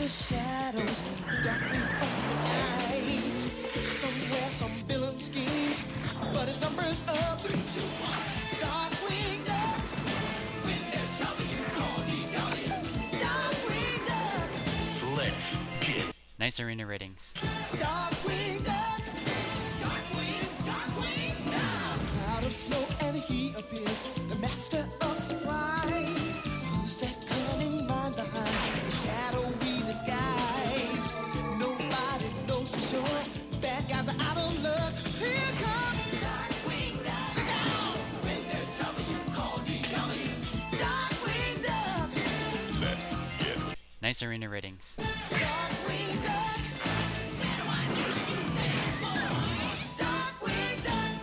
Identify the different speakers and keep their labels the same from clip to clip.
Speaker 1: the shadows, darkly of the night. Somewhere some villain schemes, but his number's up. 3, 2, 1. Darkwing Duck. When there's trouble, you call me darling. Darkwing Duck.
Speaker 2: Let's get nice arena ratings.
Speaker 1: Darkwing Duck. Darkwing, Darkwing Duck. Cloud of snow and he appears, the master of surprise. Who's that cunning mind behind the shadowy disguise? Nobody knows for sure. Bad guys are out of luck. Here comes Darkwing Duck. Look out! When there's trouble, you call DW. Darkwing Duck.
Speaker 2: Let's get nice arena ratings.
Speaker 1: Darkwing Duck. Better watch you, bad boys. Darkwing Duck.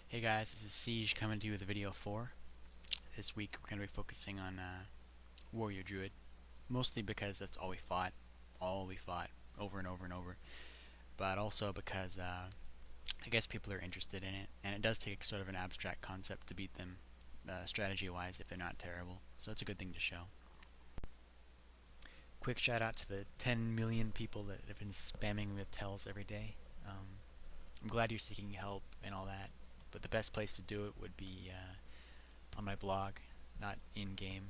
Speaker 3: Hey guys, this is Siege coming to you with a video 4. This week we're going to be focusing on Warrior Druid, mostly because that's all we fought over and over and over, but also because I guess people are interested in it, and it does take sort of an abstract concept to beat them strategy wise if they're not terrible, so it's a good thing to show. Quick shout out to the 10 million people that have been spamming me with tells every day. I'm glad you're seeking help and all that, but the best place to do it would be on my blog, not in-game.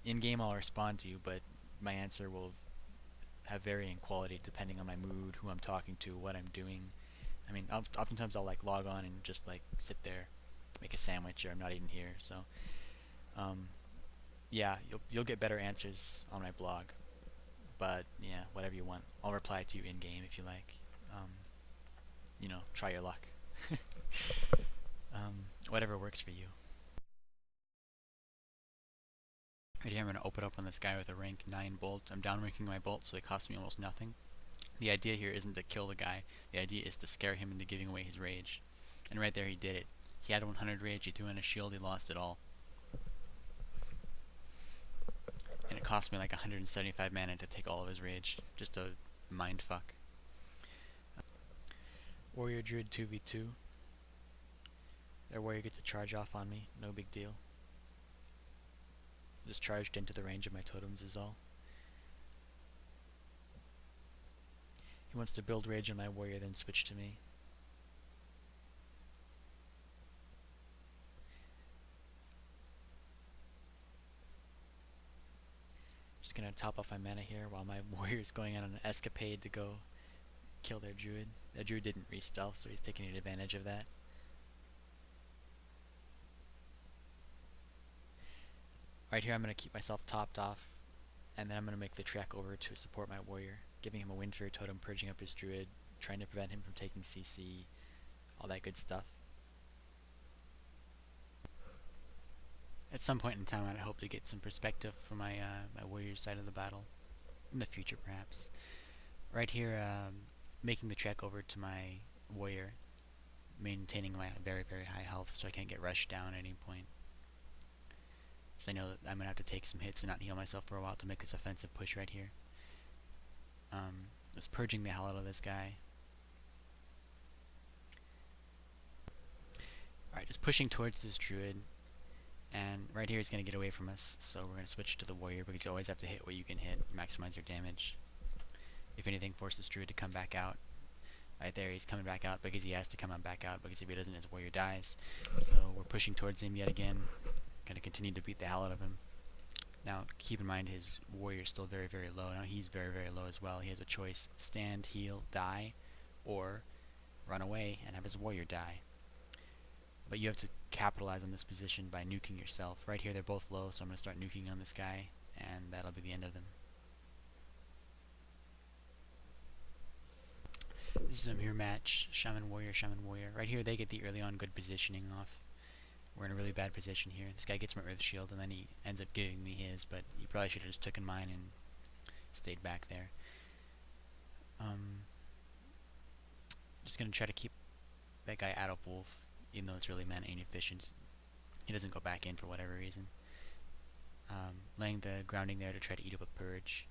Speaker 3: In-game I'll respond to you, but my answer will have varying quality depending on my mood, who I'm talking to, what I'm doing. I mean, oftentimes I'll like log on and just like sit there, make a sandwich, or I'm not even here. So, yeah, you'll get better answers on my blog. But yeah, whatever you want, I'll reply to you in-game if you like. You know, try your luck. Whatever works for you. Right here I'm going to open up on this guy with a rank 9 bolt. I'm downranking my bolts so they cost me almost nothing. The idea here isn't to kill the guy, the idea is to scare him into giving away his rage. And right there he did it. He had 100 rage, he threw in a shield, he lost it all. And it cost me like 175 mana to take all of his rage. Just a mindfuck. Warrior Druid 2v2. Their warrior gets a charge off on me, no big deal. Just charged into the range of my totems is all. He wants to build rage on my warrior, then switch to me. Just gonna top off my mana here while my warrior is going on an escapade to go kill their druid. Their druid didn't re-stealth, so he's taking advantage of that. Right here I'm going to keep myself topped off, and then I'm going to make the trek over to support my warrior, giving him a Windfury totem, purging up his druid, trying to prevent him from taking CC, all that good stuff. At some point in time I hope to get some perspective from my my warrior's side of the battle, in the future perhaps. Right here, making the trek over to my warrior, maintaining my very high health so I can't get rushed down at any point. I know that I'm going to have to take some hits and not heal myself for a while to make this offensive push right here. Just purging the hell out of this guy. Alright, just pushing towards this druid, and right here he's going to get away from us, so we're going to switch to the warrior because you always have to hit what you can hit, maximize your damage. If anything, force this druid to come back out. Right there, he's coming back out because he has to come back out, because if he doesn't, his warrior dies. So we're pushing towards him yet again. Going to continue to beat the hell out of him. Now, keep in mind his warrior is still very low. Now he's very low as well. He has a choice: stand, heal, die, or run away and have his warrior die. But you have to capitalize on this position by nuking yourself. Right here they're both low, so I'm going to start nuking on this guy, and that'll be the end of them. This is a mirror match, Shaman Warrior, Shaman Warrior. Right here they get the early on good positioning off. We're in a really bad position here. This guy gets my Earth Shield, and then he ends up giving me his, but he probably should have just taken mine and stayed back there. Just gonna try to keep that guy out of Wolf, even though it's really mana inefficient. He doesn't go back in for whatever reason. Laying the grounding there to try to eat up a Purge.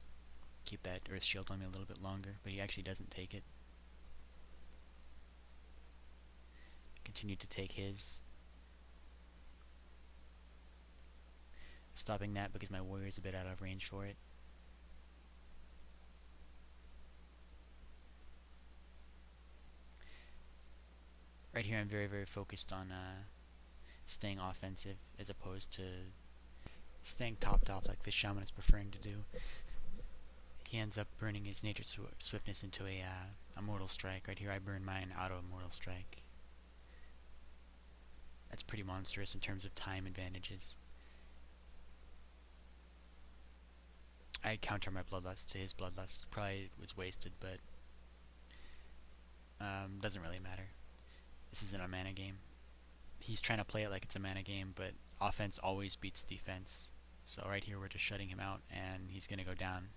Speaker 3: Keep that Earth Shield on me a little bit longer, but he actually doesn't take it. Continue to take his. Stopping that because my warrior's a bit out of range for it. Right here I'm very focused on staying offensive as opposed to staying topped off like the Shaman is preferring to do. He ends up burning his nature swiftness into a mortal strike. Right here I burn mine out of a mortal strike. That's pretty monstrous in terms of time advantages. I counter my bloodlust to his bloodlust. Probably was wasted, but doesn't really matter. This isn't a mana game. He's trying to play it like it's a mana game, but offense always beats defense. So right here we're just shutting him out, and he's gonna go down.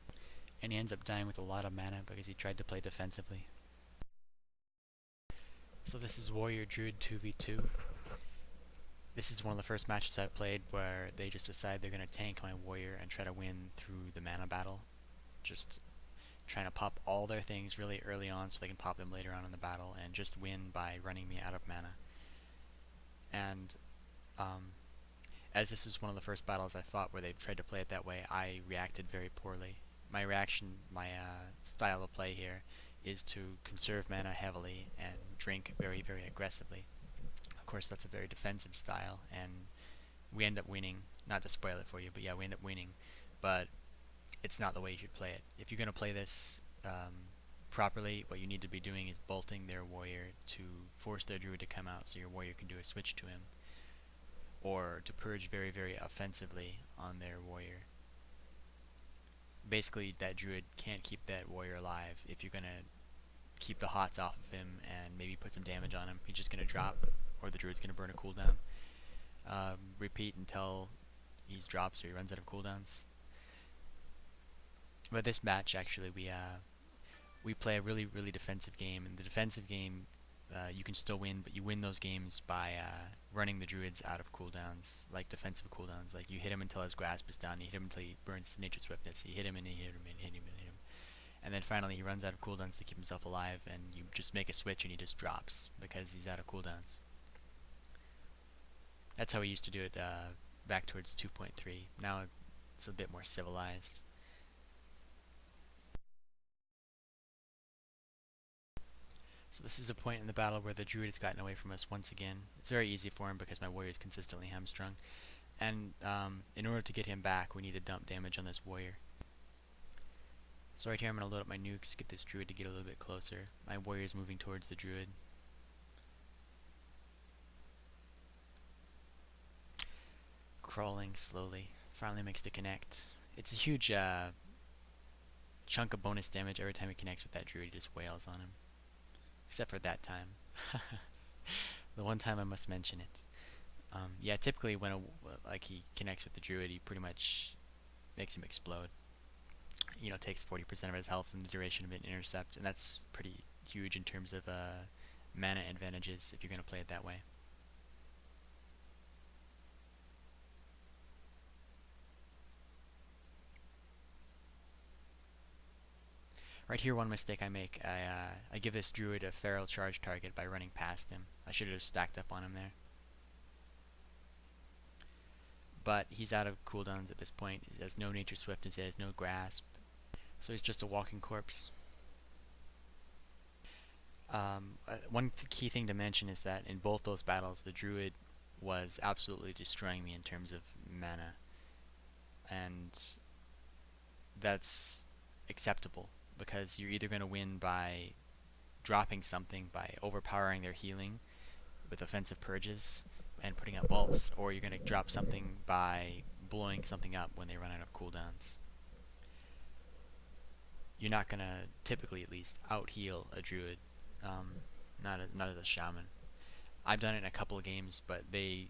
Speaker 3: And he ends up dying with a lot of mana because he tried to play defensively. So this is Warrior Druid 2v2. This is one of the first matches I've played where they just decide they're gonna tank my warrior and try to win through the mana battle. Just trying to pop all their things really early on so they can pop them later on in the battle and just win by running me out of mana. And as this was one of the first battles I fought where they tried to play it that way, I reacted very poorly. My style of play here is to conserve mana heavily and drink very aggressively. Of course, that's a very defensive style, and we end up winning. Not to spoil it for you, but yeah, we end up winning. But it's not the way you should play it. If you're going to play this properly, what you need to be doing is bolting their warrior to force their druid to come out so your warrior can do a switch to him, or to purge very offensively on their warrior. Basically, that druid can't keep that warrior alive. If you're going to keep the hots off of him and maybe put some damage on him, he's just going to drop, or the druid's going to burn a cooldown. Repeat until he drops or he runs out of cooldowns. But this match, actually, we play a really defensive game. In the defensive game, you can still win, but you win those games by running the druids out of cooldowns, like defensive cooldowns. Like you hit him until his grasp is down, you hit him until he burns his nature swiftness, you hit him and you hit him and hit him and hit him. And then finally he runs out of cooldowns to keep himself alive, and you just make a switch and he just drops because he's out of cooldowns. That's how we used to do it back towards 2.3. Now it's a bit more civilized. So this is a point in the battle where the druid has gotten away from us once again. It's very easy for him because my warrior is consistently hamstrung. And in order to get him back, we need to dump damage on this warrior. So right here I'm going to load up my nukes, get this druid to get a little bit closer. My warrior is moving towards the druid. Crawling slowly. Finally makes the connect. It's a huge chunk of bonus damage every time he connects with that druid. He just wails on him. Except for that time. The one time I must mention it. Yeah, typically when he connects with the druid, he pretty much makes him explode. You know, takes 40% of his health in the duration of an intercept, and that's pretty huge in terms of mana advantages if you're going to play it that way. Right here, one mistake I make, I give this druid a feral charge target by running past him. I should have just stacked up on him there. But he's out of cooldowns at this point. He has no nature swiftness, he has no grasp. So he's just a walking corpse. One key thing to mention is that in both those battles, the druid was absolutely destroying me in terms of mana. And that's acceptable, because you're either going to win by dropping something, by overpowering their healing with offensive purges and putting up bolts, or you're going to drop something by blowing something up when they run out of cooldowns. You're not going to, typically at least, out-heal a druid, not as a shaman. I've done it in a couple of games, but they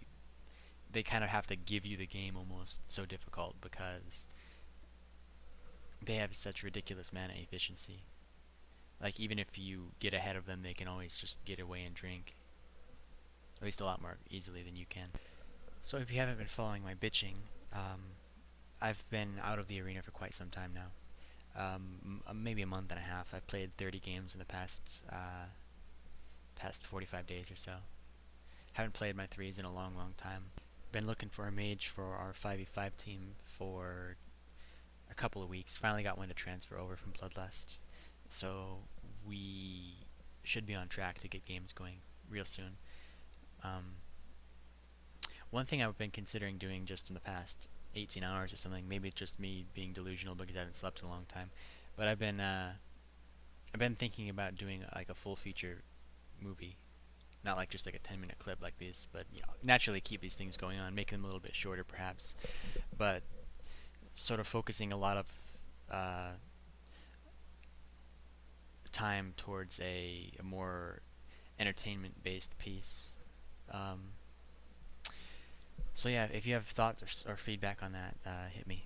Speaker 3: kind of have to give you the game almost. So difficult because they have such ridiculous mana efficiency. Like, even if you get ahead of them, they can always just get away and drink. At least a lot more easily than you can. So if you haven't been following my bitching, I've been out of the arena for quite some time now. Maybe a month and a half. I've played 30 games in the past 45 days or so. Haven't played my 3s in a long time. Been looking for a mage for our 5v5 team for a couple of weeks. Finally got one to transfer over from Bloodlust. So we should be on track to get games going real soon. One thing I've been considering doing just in the past 18 hours or something, maybe it's just me being delusional because I haven't slept in a long time, but I've been thinking about doing like a full feature movie, not like just like a 10-minute clip like this, but you know, naturally keep these things going on, make them a little bit shorter perhaps, but sort of focusing a lot of time towards a more entertainment-based piece. Um, so yeah, if you have thoughts or feedback on that, hit me.